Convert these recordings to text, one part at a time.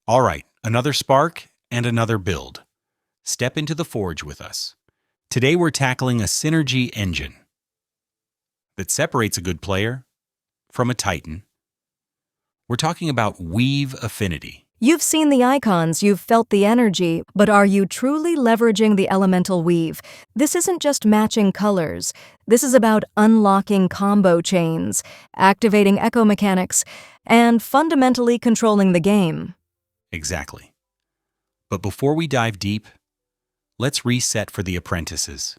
All right, another spark and another build. Step into the forge with us. Today we're tackling a synergy engine that separates a good player from a titan. We're talking about Weave Affinity. You've seen the icons, you've felt the energy, but are you truly leveraging the elemental weave? This isn't just matching colors. This is about unlocking combo chains, activating echo mechanics, and fundamentally controlling the game. Exactly. But before we dive deep, let's reset for the apprentices.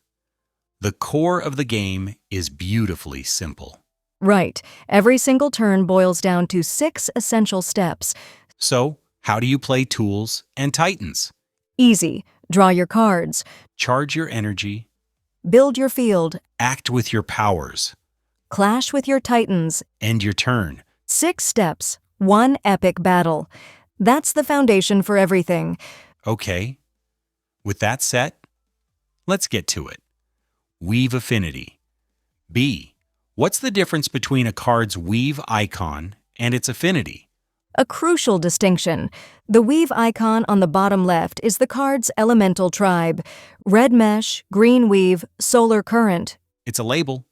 The core of the game is beautifully simple. Right. Every single turn boils down to 6 essential steps. So, how do you play tools and titans? Easy. Draw your cards. Charge your energy, Build your field. act with your powers, Clash with your titans. end your turn. 6 steps. 1 epic battle. That's the foundation for everything. Okay. With that set, let's get to it. Weave Affinity. B. What's the difference between a card's weave icon and its affinity? A crucial distinction. The weave icon on the bottom left is the card's elemental tribe. Red mesh, green weave, solar current. It's a label.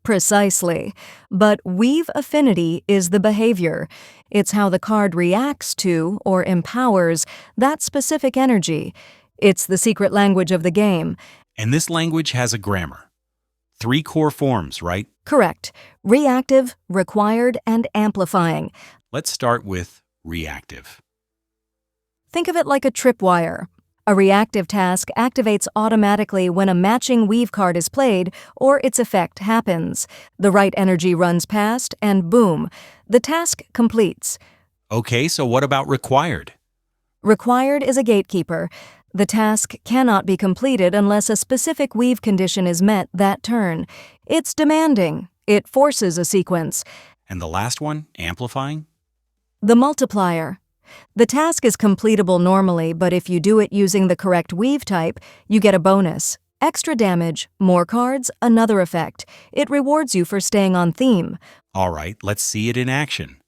Precisely. But weave affinity is the behavior. It's how the card reacts to or empowers that specific energy. It's the secret language of the game. And this language has a grammar. 3 core forms, right? Correct. Reactive, required, and amplifying. Let's start with reactive. Think of it like a tripwire. A reactive task activates automatically when a matching weave card is played or its effect happens. The right energy runs past, and boom, the task completes. Okay, so what about required? Required is a gatekeeper. The task cannot be completed unless a specific weave condition is met that turn. It's demanding. It forces a sequence. And the last one, amplifying? The multiplier. The task is completable normally, but if you do it using the correct weave type, you get a bonus. Extra damage, more cards, another effect. It rewards you for staying on theme. All right, let's see it in action.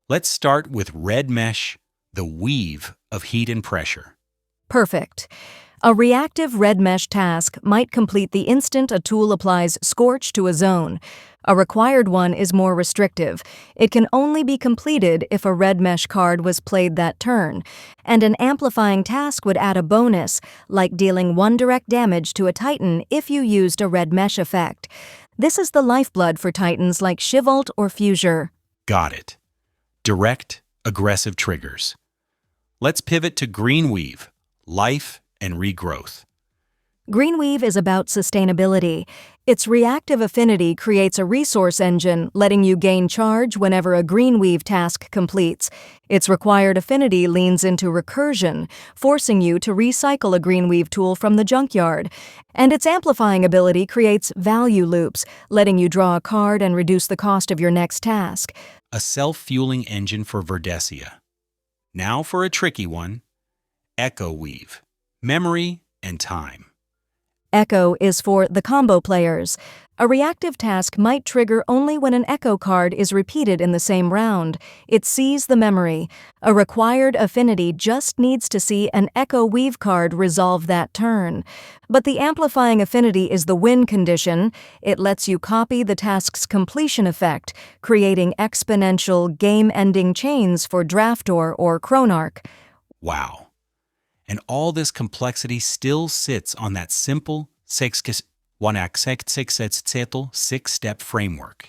Let's start with red mesh, the weave of heat and pressure. Perfect. A reactive red mesh task might complete the instant a tool applies scorch to a zone. A required one is more restrictive. It can only be completed if a red mesh card was played that turn. And an amplifying task would add a bonus, like dealing 1 direct damage to a titan if you used a red mesh effect. This is the lifeblood for titans like Shivalt or Fusure. Got it. Direct, aggressive triggers. Let's pivot to green weave, life and regrowth. Green weave is about sustainability. Its reactive affinity creates a resource engine, letting you gain charge whenever a green weave task completes. Its required affinity leans into recursion, forcing you to recycle a green weave tool from the junkyard. And its amplifying ability creates value loops, letting you draw a card and reduce the cost of your next task. A self-fueling engine for Verdesia. Now for a tricky one, echo weave, memory and time. Echo is for the combo players. A reactive task might trigger only when an echo card is repeated in the same round. It sees the memory. A required affinity just needs to see an echo weave card resolve that turn. But the amplifying affinity is the win condition. It lets you copy the task's completion effect, creating exponential game-ending chains for Draftor or Chronarch. Wow. And all this complexity still sits on that simple 6-step framework.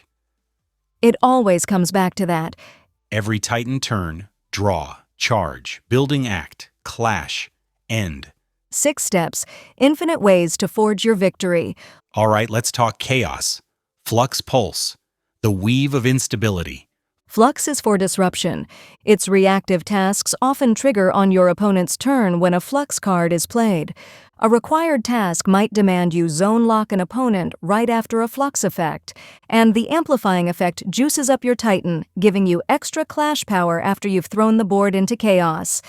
It always comes back to that. Every titan turn, draw, charge, building act, clash, end. 6 steps, infinite ways to forge your victory. All right, let's talk chaos. Flux pulse, the weave of instability. Flux is for disruption. Its reactive tasks often trigger on your opponent's turn when a Flux card is played. A required task might demand you zone lock an opponent right after a Flux effect, and the amplifying effect juices up your Titan, giving you extra clash power after you've thrown the board into chaos.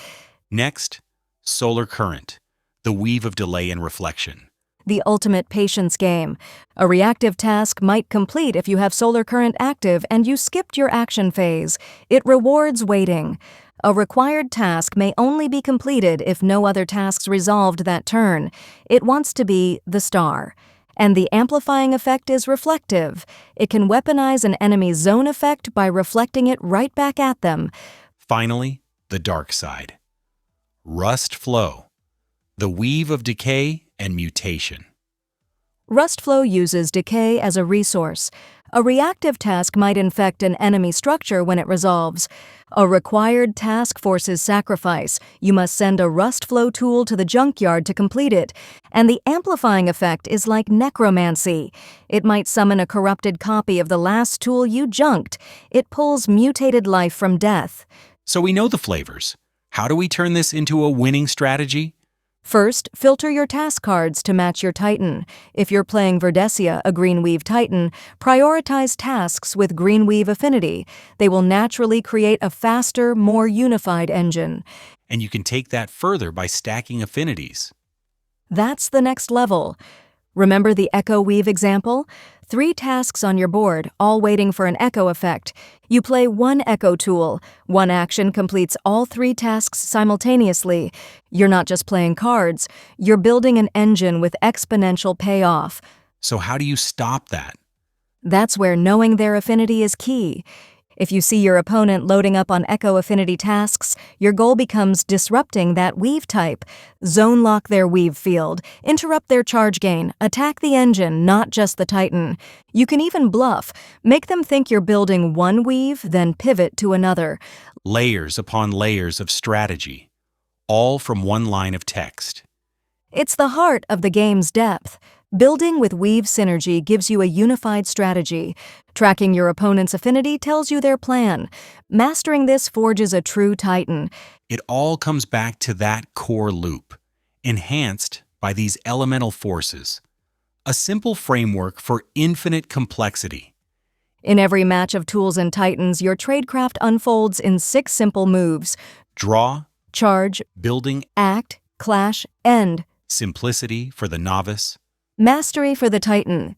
Next, solar current, the weave of delay and reflection. The ultimate patience game. A reactive task might complete if you have solar current active and you skipped your action phase. It rewards waiting. A required task may only be completed if no other tasks resolved that turn. It wants to be the star. And the amplifying effect is reflective. It can weaponize an enemy's zone effect by reflecting it right back at them. Finally, the dark side. Rust Flow, the weave of decay and mutation. Rust Flow uses decay as a resource. A reactive task might infect an enemy structure when it resolves. A required task forces sacrifice. You must send a Rust Flow tool to the junkyard to complete it. And the amplifying effect is like necromancy. It might summon a corrupted copy of the last tool you junked. It pulls mutated life from death. So we know the flavors. How do we turn this into a winning strategy? First, filter your task cards to match your Titan. If you're playing Verdesia, a Green Weave Titan, prioritize tasks with Green Weave Affinity. They will naturally create a faster, more unified engine. And you can take that further by stacking affinities. That's the next level. Remember the Echo Weave example? 3 tasks on your board, all waiting for an echo effect. You play one echo tool. One action completes all 3 tasks simultaneously. You're not just playing cards, you're building an engine with exponential payoff. So how do you stop that? That's where knowing their affinity is key. If you see your opponent loading up on Echo Affinity tasks, your goal becomes disrupting that weave type. Zone lock their weave field, interrupt their charge gain, attack the engine, not just the Titan. You can even bluff. Make them think you're building one weave, then pivot to another. Layers upon layers of strategy, all from one line of text. It's the heart of the game's depth. Building with Weave Synergy gives you a unified strategy. Tracking your opponent's affinity tells you their plan. Mastering this forges a true Titan. It all comes back to that core loop, enhanced by these elemental forces. A simple framework for infinite complexity. In every match of tools and Titans, your tradecraft unfolds in 6 simple moves. Draw, Charge, building, act, clash, end. simplicity for the novice. Mastery for the Titan.